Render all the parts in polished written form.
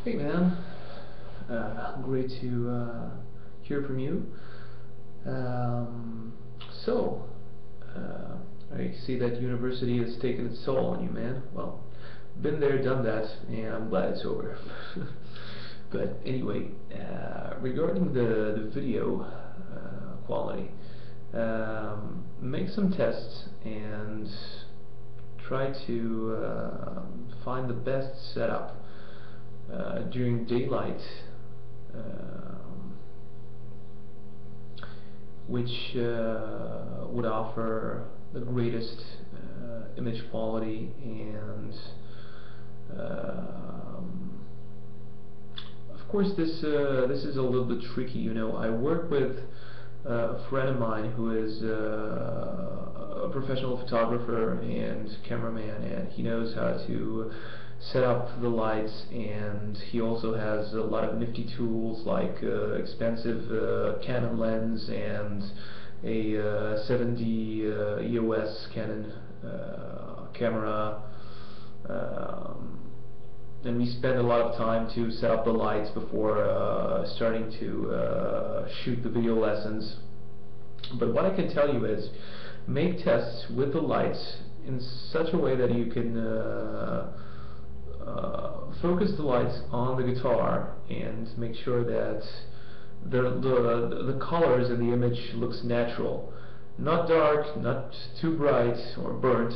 Hey man, great to hear from you. So, I see that university has taken its toll on you, man. Well, been there, done that, and I'm glad it's over. But anyway, regarding the video quality, make some tests and try to find the best setup during daylight, which would offer the greatest image quality and of course this is a little bit tricky, you know. I work with a friend of mine who is a professional photographer and cameraman, and he knows how to set up the lights, and he also has a lot of nifty tools like expensive Canon lens and a 7D EOS Canon camera, and we spend a lot of time to set up the lights before starting to shoot the video lessons. But what I can tell you is, make tests with the lights in such a way that you can focus the lights on the guitar and make sure that the colors in the image looks natural, not dark, not too bright or burnt.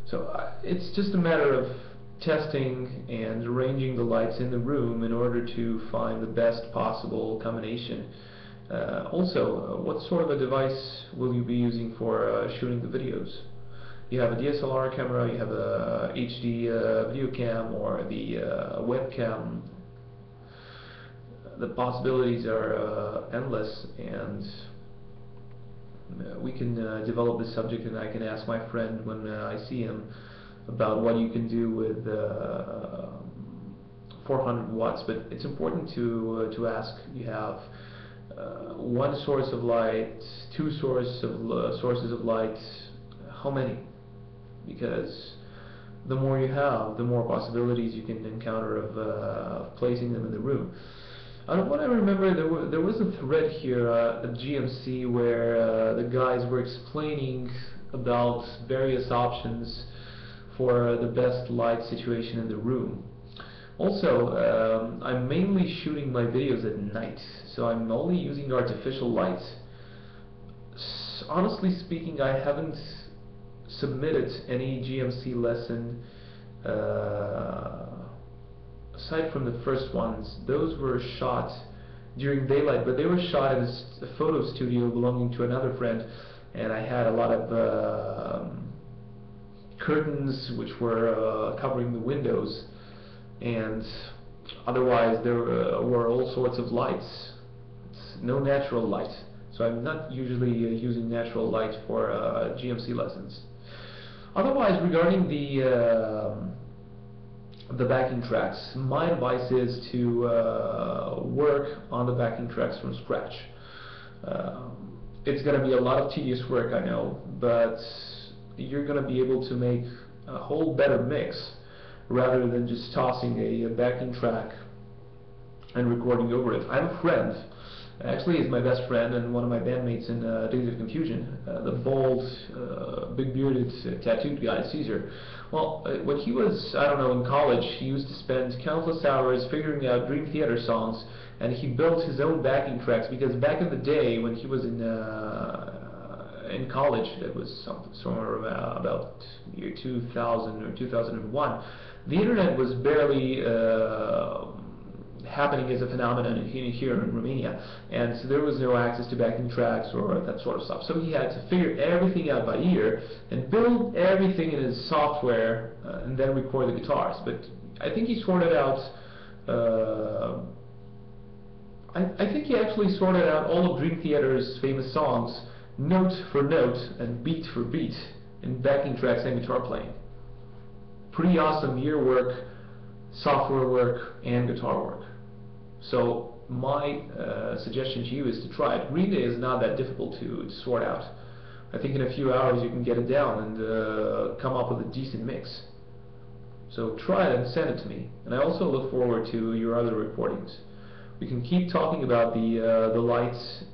So it's just a matter of testing and arranging the lights in the room in order to find the best possible combination. Also, what sort of a device will you be using for shooting the videos? You have a DSLR camera, you have a HD video cam, or the webcam. The possibilities are endless, and we can develop this subject, and I can ask my friend when I see him about what you can do with 400 watts. But it's important to ask. You have one source of light, two sources of light. How many? Because the more you have, the more possibilities you can encounter of placing them in the room. What I remember, there was a thread here at GMC where the guys were explaining about various options for the best light situation in the room. Also, I'm mainly shooting my videos at night, so I'm only using artificial light. Honestly speaking, I haven't submitted any GMC lesson aside from the first ones. Those were shot during daylight, but they were shot in a photo studio belonging to another friend, and I had a lot of curtains which were covering the windows, and otherwise there were all sorts of lights. It's no natural light, so I'm not usually using natural light for GMC lessons. Otherwise, regarding the backing tracks, my advice is to work on the backing tracks from scratch. It's going to be a lot of tedious work, I know, but you're going to be able to make a whole better mix rather than just tossing a backing track and recording over it. I have a friend, actually he's my best friend and one of my bandmates in Days of Confusion, the bald, big bearded, tattooed guy, Caesar. Well, when he was, I don't know, in college, he used to spend countless hours figuring out Dream Theater songs, and he built his own backing tracks, because back in the day when he was in college, it was somewhere about year 2000 or 2001, the internet was barely happening as a phenomenon here in Romania, and so there was no access to backing tracks or that sort of stuff. So he had to figure everything out by ear and build everything in his software and then record the guitars. But I think he sorted out I think he actually sorted out all of Dream Theater's famous songs note for note and beat for beat in backing tracks and guitar playing. Pretty awesome ear work, software work, and guitar work. So my suggestion to you is to try it. Green Day is not that difficult to sort out. I think in a few hours you can get it down and come up with a decent mix. So So try it and send it to me. And I also look forward to your other recordings. We can keep talking about the lights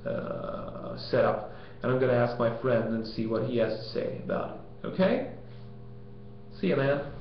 setup, and I'm going to ask my friend and see what he has to say about it. Okay? See ya, man.